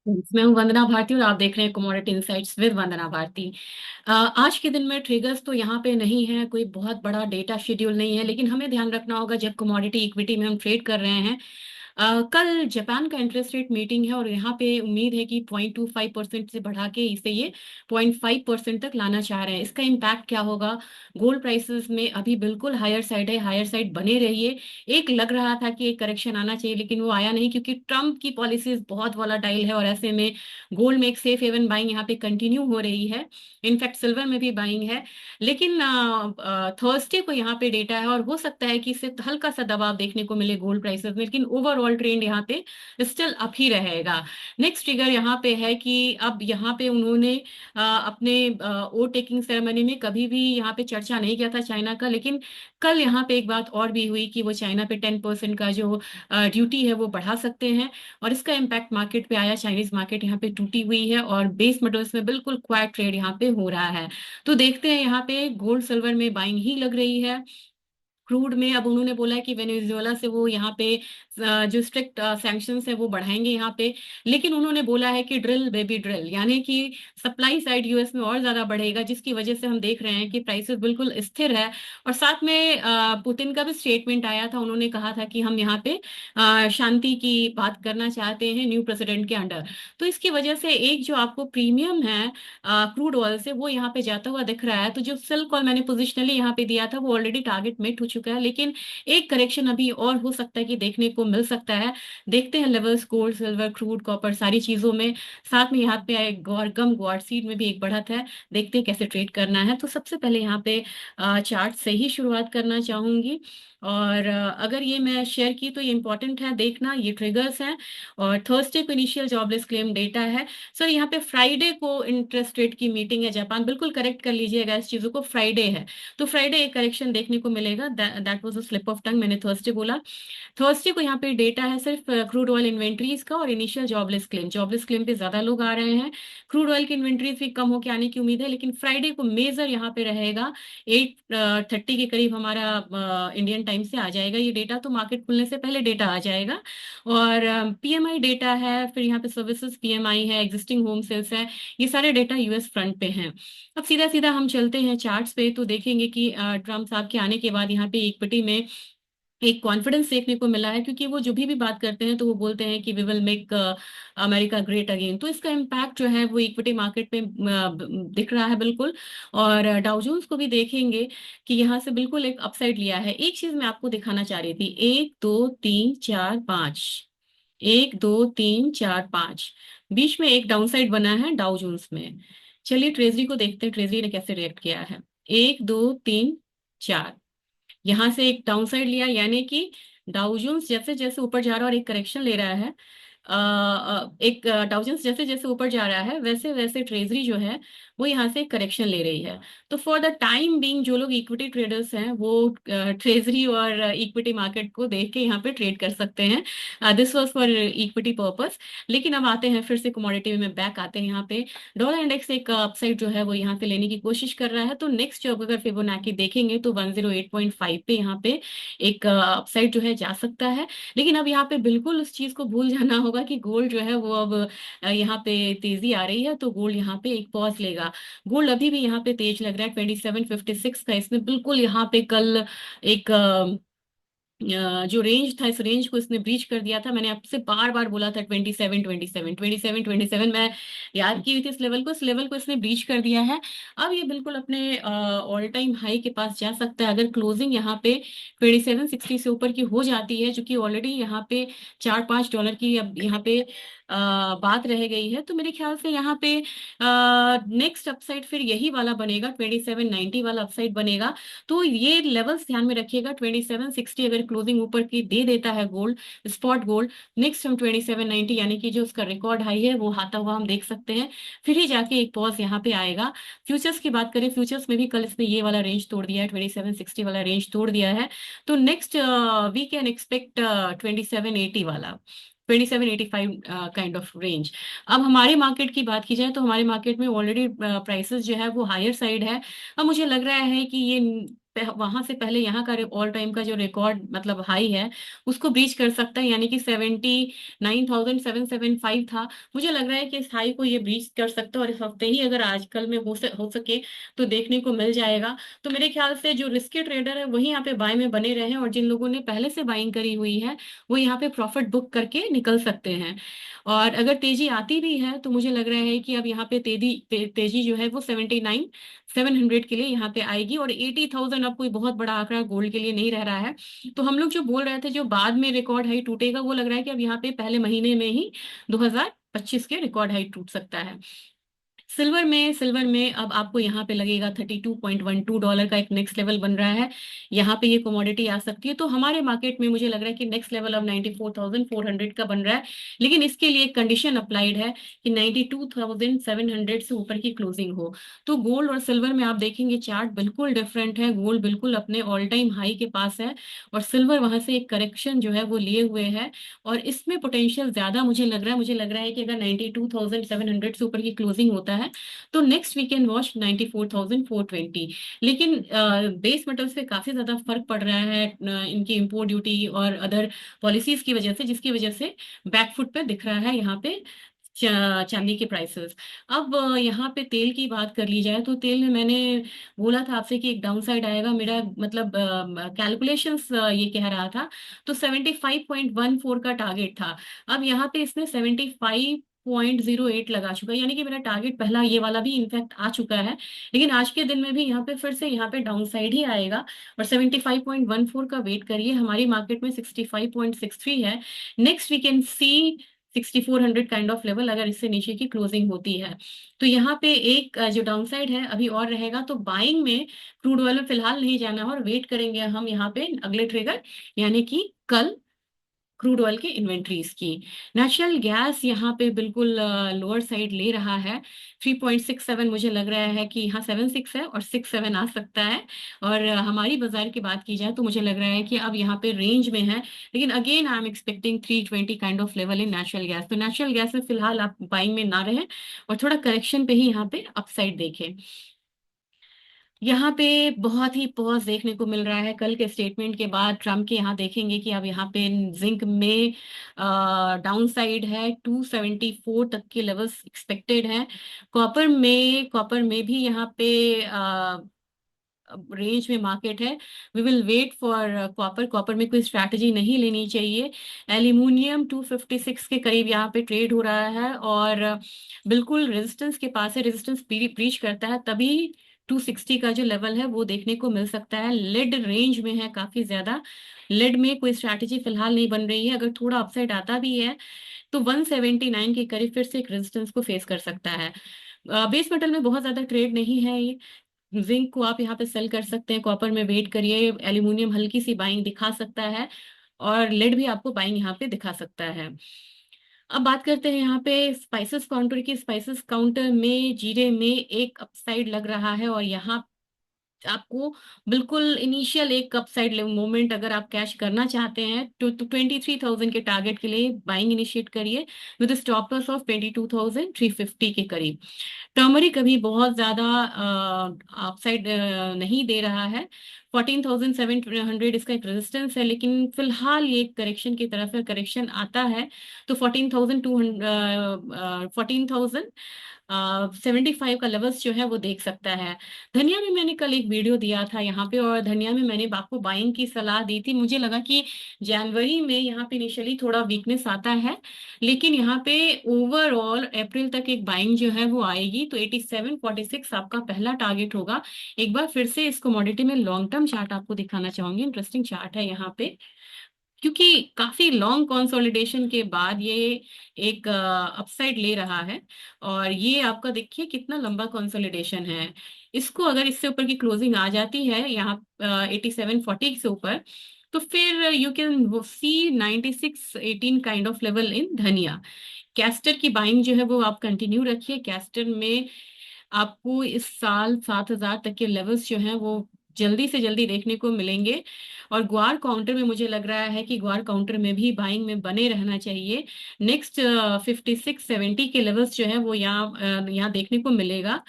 मैं हूं वंदना भारती और आप देख रहे हैं कमोडिटी इनसाइट्स विद वंदना भारती। आज के दिन में ट्रिगर्स तो यहाँ पे नहीं है, कोई बहुत बड़ा डेटा शेड्यूल नहीं है, लेकिन हमें ध्यान रखना होगा जब कमोडिटी इक्विटी में हम ट्रेड कर रहे हैं। कल जापान का इंटरेस्ट रेट मीटिंग है और यहाँ पे उम्मीद है कि 0.25% से बढ़ा के इसे ये 0.5% तक लाना चाह रहे हैं। इसका इम्पैक्ट क्या होगा? गोल्ड प्राइसेस में अभी बिल्कुल हायर साइड है, हायर साइड बने रहिए। एक लग रहा था कि एक करेक्शन आना चाहिए, लेकिन वो आया नहीं क्योंकि ट्रम्प की पॉलिसीज बहुत वॉलाटाइल है और ऐसे में गोल्ड में एक सेफ हेवन बाइंग यहाँ पे कंटिन्यू हो रही है। इनफैक्ट सिल्वर में भी बाइंग है। लेकिन थर्सडे को यहाँ पे डेटा है और हो सकता है कि इससे हल्का सा दबाव देखने को मिले गोल्ड प्राइसेस में, लेकिन ओवरऑल ट्रेंड यहाँ पे स्टिल अप ही रहेगा। नेक्स्ट ट्रिगर यहाँ पे है कि अब यहाँ पे उन्होंने अपने ओ टेकिंग सेरेमनी में कभी भी यहाँ पे चर्चा नहीं किया था चाइना का, लेकिन कल यहाँ पे एक बात और भी हुई कि वो चाइना पे 10% का जो ड्यूटी है वो बढ़ा सकते हैं और इसका इम्पैक्ट मार्केट पे आया। चाइनीज मार्केट यहाँ पे टूटी हुई है और बेस मेटल्स में बिल्कुल क्वाइट ट्रेड यहाँ पे हो रहा है। तो देखते हैं यहाँ पे गोल्ड सिल्वर में बाइंग ही लग रही है। क्रूड में अब उन्होंने बोला है कि वेनेजुएला से वो यहाँ पे जो स्ट्रिक्ट सैंक्शंस है वो बढ़ाएंगे यहाँ पे। लेकिन उन्होंने बोला है कि ड्रिल बेबी ड्रिल, यानी कि सप्लाई साइड यूएस में और ज्यादा बढ़ेगा, जिसकी वजह से हम देख रहे हैं कि प्राइसेस बिल्कुल स्थिर है। और साथ में पुतिन का भी स्टेटमेंट आया था, उन्होंने कहा था कि हम यहाँ पे शांति की बात करना चाहते हैं न्यू प्रेसिडेंट के अंडर। तो इसकी वजह से एक जो आपको प्रीमियम है क्रूड ऑयल से वो यहाँ पे जाता हुआ दिख रहा है। तो जो सेल कॉल मैंने पोजिशनली यहाँ पे दिया था वो ऑलरेडी टारगेट मिट हो चुका है, लेकिन एक करेक्शन अभी और हो सकता है कि देखने को मिल सकता है। देखते हैं levels gold silver crude copper सारी चीजों में। साथ में यहाँ पे गम ग्वाड सीड में भी एक बढ़त है। देखते हैं कैसे ट्रेड करना है। तो सबसे पहले यहाँ पे चार्ट से ही शुरुआत करना चाहूंगी। और अगर ये मैं शेयर की तो ये इंपॉर्टेंट है देखना, ये ट्रिगर्स हैं। और थर्सडे को इनिशियल जॉबलेस क्लेम डेटा है। सर यहाँ पे फ्राइडे को इंटरेस्ट रेट की मीटिंग है जापान, बिल्कुल करेक्ट कर लीजिएगा इस चीजों को, फ्राइडे है। तो फ्राइडे एक करेक्शन देखने को मिलेगा, that was a slip of tongue, मैंने थर्सडे बोला। थर्सडे को यहाँ पे डेटा है सिर्फ क्रूड ऑयल इन्वेंट्रीज का और इनिशियल जॉबलेस क्लेम पे ज्यादा लोग आ रहे हैं। क्रूड ऑयल की इन्वेंट्रीज भी कम होके आने की उम्मीद है, लेकिन फ्राइडे को मेजर यहाँ पे रहेगा। 8:30 के करीब हमारा इंडियन टाइम से आ जाएगा ये डेटा, तो मार्केट खुलने से पहले डेटा आ जाएगा। और पीएमआई डेटा है, फिर यहाँ पे सर्विसेज पीएमआई है, एग्जिस्टिंग होम सेल्स है। ये सारे डेटा यूएस फ्रंट पे हैं। अब सीधा सीधा हम चलते हैं चार्ट्स पे, तो देखेंगे कि ट्रम्प साहब के आने के बाद यहाँ पे इक्विटी में एक कॉन्फिडेंस देखने को मिला है, क्योंकि वो जो भी बात करते हैं तो वो बोलते हैं कि we will make America great again. तो इसका इम्पैक्ट जो है वो इक्विटी मार्केट में दिख रहा है बिल्कुल। और डाउ जोन्स को भी देखेंगे कि यहाँ से बिल्कुल एक अपसाइड लिया है। एक चीज मैं आपको दिखाना चाह रही थी, 1 2 3 4 5, 1 2 3 4 5, बीच में एक डाउनसाइड बना है डाउ जोन्स में। चलिए ट्रेजरी को देखते हैं, ट्रेजरी ने कैसे रिएक्ट किया है। 1 2 3 4, यहां से एक डाउनसाइड लिया, यानी कि डाउ जोन्स जैसे जैसे ऊपर जा रहा है और एक करेक्शन ले रहा है। एक डाउ जोन्स जैसे जैसे ऊपर जा रहा है वैसे वैसे ट्रेजरी जो है वो यहाँ से करेक्शन ले रही है। तो फॉर द टाइम बीइंग जो लोग इक्विटी ट्रेडर्स हैं वो ट्रेजरी और इक्विटी मार्केट को देख के यहाँ पे ट्रेड कर सकते हैं। This was for equity purpose. लेकिन अब आते हैं फिर से कमोडिटी में बैक आते हैं यहाँ पे। डॉलर इंडेक्स एक अपसाइड जो है वो यहाँ पे लेने की कोशिश कर रहा है। तो नेक्स्ट जो अगर फिबोनाची देखेंगे तो 108.5 पे यहाँ पे एक अपसाइड जो है जा सकता है। लेकिन अब यहाँ पे बिल्कुल उस चीज को भूल जाना होगा कि गोल्ड जो है वो अब यहाँ पे तेजी आ रही है, तो गोल्ड यहाँ पे एक पॉज लेगा। गोल्ड अभी भी यहाँ पे तेज लग रहा है 2756 का, इसमें बिल्कुल यहाँ पे कल एक जो रेंज था इस रेंज को इसने ब्रीच कर दिया था। मैंने आपसे बार बार बोला था 27 27 27 27, मैं याद की हुई थी इस लेवल को इसने ब्रीच कर दिया है। अब ये बिल्कुल अपने ऑल टाइम हाई के पास जा सकता है अगर क्लोजिंग यहाँ पे 2760 से ऊपर की हो जाती है, जो कि ऑलरेडी यहाँ पे $4-5 की अब यहाँ पे बात रह गई है। तो मेरे ख्याल से यहाँ पे नेक्स्ट अपसाइड फिर यही वाला बनेगा, 2790 वाला अपसाइड बनेगा। तो ये लेवल्स ध्यान में रखिएगा, 2760 अगर क्लोजिंग ऊपर की दे देता है गोल्ड, स्पॉट गोल्ड, नेक्स्ट हम 2790 यानी कि जो उसका रिकॉर्ड हाई है वो आता हुआ हम देख सकते हैं। फिर ही जाके एक पॉज यहाँ पे आएगा। फ्यूचर्स की बात करें, फ्यूचर्स में भी कल इसने ये वाला रेंज तोड़ दिया है, 2760 वाला रेंज तोड़ दिया है। तो नेक्स्ट वी कैन एक्सपेक्ट 2780 वाला, 2785 काइंड ऑफ रेंज। अब हमारे मार्केट की बात की जाए तो हमारे मार्केट में ऑलरेडी प्राइसेस जो है वो हायर साइड है। अब मुझे लग रहा है कि ये वहां से पहले यहाँ का ऑल टाइम का जो रिकॉर्ड मतलब हाई है उसको ब्रीच कर सकता है, यानी कि 79,775 था। मुझे लग रहा है कि इस हाई को ये ब्रीच कर सकता है, और इस हफ्ते ही अगर आजकल में हो सके तो देखने को मिल जाएगा। तो मेरे ख्याल से जो रिस्की ट्रेडर है वही यहाँ पे बाय में बने रहे हैं, और जिन लोगों ने पहले से बाइंग करी हुई है वो यहाँ पे प्रॉफिट बुक करके निकल सकते हैं। और अगर तेजी आती भी है तो मुझे लग रहा है कि अब यहाँ पे तेजी जो है वो 79,700 के लिए यहाँ पे आएगी, और 80,000 अब कोई बहुत बड़ा आंकड़ा गोल्ड के लिए नहीं रह रहा है। तो हम लोग जो बोल रहे थे जो बाद में रिकॉर्ड हाई टूटेगा, वो लग रहा है कि अब यहाँ पे पहले महीने में ही 2025 के रिकॉर्ड हाई टूट सकता है। सिल्वर में अब आपको यहाँ पे लगेगा $32.12 का एक नेक्स्ट लेवल बन रहा है, यहाँ पे ये कमोडिटी आ सकती है। तो हमारे मार्केट में मुझे लग रहा है कि नेक्स्ट लेवल अब 94,400 का बन रहा है, लेकिन इसके लिए एक कंडीशन अप्लाइड है कि 92,700 से ऊपर की क्लोजिंग हो। तो गोल्ड और सिल्वर में आप देखेंगे चार्ट बिल्कुल डिफरेंट है। गोल्ड बिल्कुल अपने ऑल टाइम हाई के पास है, और सिल्वर वहां से एक करेक्शन जो है वो लिए हुए है, और इसमें पोटेंशियल ज्यादा मुझे लग रहा है कि अगर 92,700 से ऊपर की क्लोजिंग होता है तो नेक्स्ट वी कैन वॉच 94,420। लेकिन बेस मेटल्स पे काफी ज्यादा फर्क पड़ रहा है इनकी इंपोर्ट ड्यूटी और अदर पॉलिसीज की वजह से, जिसकी वजह से बैकफुट पे दिख रहा है यहाँ पे चांदी के प्राइसेस। अब यहाँ पे तेल की बात कर ली जाए तो तेल में मैंने बोला था आपसे कि एक डाउन साइड आएगा, मेरा मतलब कैलकुलेशंस ये कह रहा था। तो 75.14 का टारगेट था, अब यहाँ पे इसने 75.08 लगा चुका है, यानी कि मेरा टारगेट पहला ये वाला भी इनफैक्ट आ चुका है। लेकिन आज के दिन में भी यहाँ पे फिर से यहाँ पे डाउन साइड ही आएगा, और 75.14 का वेट करिए। हमारी मार्केट में 65.63 है। Next we can see 6400 kind of level अगर इससे नीचे की क्लोजिंग होती है। तो यहाँ पे एक जो डाउनसाइड है अभी और रहेगा। तो बाइंग में क्रूड ऑयल में फिलहाल नहीं जाना है, और वेट करेंगे हम यहाँ पे अगले ट्रिगर, यानी कि कल क्रूड ऑयल की इन्वेंट्रीज की। नेचुरल गैस यहाँ पे बिल्कुल लोअर साइड ले रहा है, 3.67। मुझे लग रहा है कि यहाँ 76 है और 67 आ सकता है। और हमारी बाजार की बात की जाए तो मुझे लग रहा है कि अब यहाँ पे रेंज में है, लेकिन again I am expecting 320 kind of level in natural gas. तो नेचुरल गैस में फिलहाल आप बाइंग में ना रहें, और थोड़ा करेक्शन पे ही यहाँ पे अपसाइड देखें। यहाँ पे बहुत ही पॉज देखने को मिल रहा है कल के स्टेटमेंट के बाद ट्रम्प के। यहाँ देखेंगे कि अब यहाँ पे जिंक में डाउन साइड है, 274 तक के लेवल्स एक्सपेक्टेड हैं। कॉपर में भी यहाँ पे रेंज में मार्केट है। We will wait for copper में कोई स्ट्रैटेजी नहीं लेनी चाहिए। एल्यूमिनियम 256 के करीब यहाँ पे ट्रेड हो रहा है, और बिल्कुल रेजिस्टेंस के पास है। रेजिस्टेंस ब्रीच करता है तभी 260 का जो लेवल है वो देखने को मिल सकता है। लेड रेंज में है काफी ज्यादा। लेड में कोई स्ट्रैटेजी फिलहाल नहीं बन रही है, अगर थोड़ा अपसाइड आता भी है तो 179 के करीब फिर से एक रेजिस्टेंस को फेस कर सकता है। बेस मेटल में बहुत ज्यादा ट्रेड नहीं है ये। जिंक को आप यहाँ पे सेल कर सकते हैं, कॉपर में वेट करिए। एल्यूमिनियम हल्की सी बाइंग दिखा सकता है, और लेड भी आपको बाइंग यहाँ पे दिखा सकता है। अब बात करते हैं यहाँ पे स्पाइसेस काउंटर की। स्पाइसेस काउंटर में जीरे में एक अपसाइड लग रहा है, और यहाँ आपको बिल्कुल इनिशियल एक अपसाइड मोमेंट अगर आप कैश करना चाहते हैं तो 23,000 के टारगेट के लिए बाइंग इनिशिएट करिए विद स्टॉप लॉस ऑफ 22,350 के करीब। टर्मरिक अभी बहुत ज्यादा अपसाइड नहीं दे रहा है। 14,700 इसका एक रेजिस्टेंस है, लेकिन फिलहाल ये एक करेक्शन की तरफ है। करेक्शन आता है तो 14,75 का लेवल्स जो है वो देख सकता है। धनिया में मैंने कल एक वीडियो दिया था यहाँ पे, और धनिया में मैंने आपको बाइंग की सलाह दी थी। मुझे लगा कि जनवरी में यहाँ पे इनिशियली थोड़ा वीकनेस आता है, लेकिन यहाँ पे ओवरऑल अप्रैल तक एक बाइंग जो है वो आएगी। तो 8746 आपका पहला टारगेट होगा। एक बार फिर से इस कमोडिटी में लॉन्ग टर्म चार्ट आपको दिखाना चाहूंगी। इंटरेस्टिंग चार्ट है यहाँ पे, क्योंकि काफी लॉन्ग कंसोलिडेशन के बाद ये एक अपसाइड ले रहा है। और ये आपका देखिए कितना लंबा कंसोलिडेशन है। इसको अगर इससे ऊपर की क्लोजिंग आ जाती है यहाँ 8740 से ऊपर, तो फिर you can see 9618 kind of level in धनिया। कैस्टर की बाइंग जो है वो आप कंटिन्यू रखिए। कैस्टर में आपको इस साल 7,000 तक के लेवल्स जो हैं वो जल्दी से जल्दी देखने को मिलेंगे। और ग्वार काउंटर में मुझे लग रहा है कि ग्वार काउंटर में भी बाइंग में बने रहना चाहिए। नेक्स्ट 5670 के लेवल्स जो है वो यहाँ देखने को मिलेगा।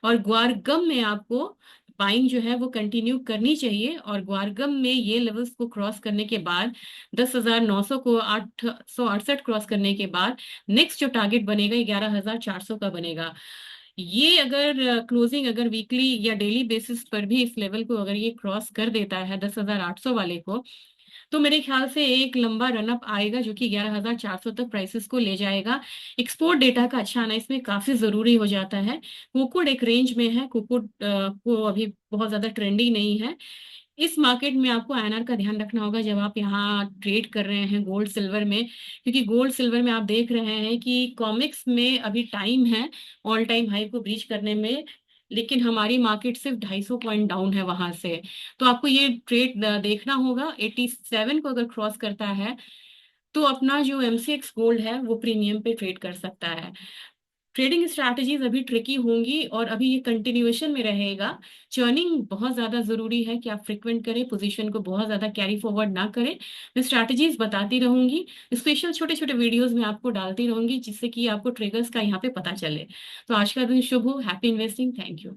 और ग्वार गम में आपको बाइंग जो है वो कंटिन्यू करनी चाहिए, और ग्वारगम में ये लेवल्स को क्रॉस करने के बाद 10,900 को 868 क्रॉस करने के बाद नेक्स्ट जो टारगेट बनेगा 11,400 का बनेगा। ये अगर क्लोजिंग अगर वीकली या डेली बेसिस पर भी इस लेवल को अगर ये क्रॉस कर देता है 10,800 वाले को, तो मेरे ख्याल से एक लंबा रनअप आएगा जो कि 11,400 तक प्राइसेस को ले जाएगा। एक्सपोर्ट डेटा का अच्छा आना इसमें काफी जरूरी हो जाता है। कुकुड एक रेंज में है, कुकुड को अभी बहुत ज्यादा ट्रेंडी नहीं है। इस मार्केट में आपको आईएनआर का ध्यान रखना होगा जब आप यहाँ ट्रेड कर रहे हैं गोल्ड सिल्वर में, क्योंकि गोल्ड सिल्वर में आप देख रहे हैं कि कॉमिक्स में अभी टाइम है ऑल टाइम हाई को ब्रीच करने में, लेकिन हमारी मार्केट सिर्फ 250 पॉइंट डाउन है वहां से। तो आपको ये ट्रेड देखना होगा, 87 को अगर क्रॉस करता है तो अपना जो एमसीएक्स गोल्ड है वो प्रीमियम पे ट्रेड कर सकता है। ट्रेडिंग स्ट्रैटेजीज अभी ट्रिकी होंगी और अभी ये कंटिन्यूएशन में रहेगा। चर्निंग बहुत ज्यादा जरूरी है कि आप फ्रिक्वेंट करें, पोजीशन को बहुत ज्यादा कैरी फॉरवर्ड ना करें। मैं स्ट्रैटेजीज बताती रहूंगी, स्पेशल छोटे छोटे वीडियोस में आपको डालती रहूंगी जिससे कि आपको ट्रिगर्स का यहाँ पे पता चले। तो आज का दिन शुभ हो, हैप्पी इन्वेस्टिंग, थैंक यू।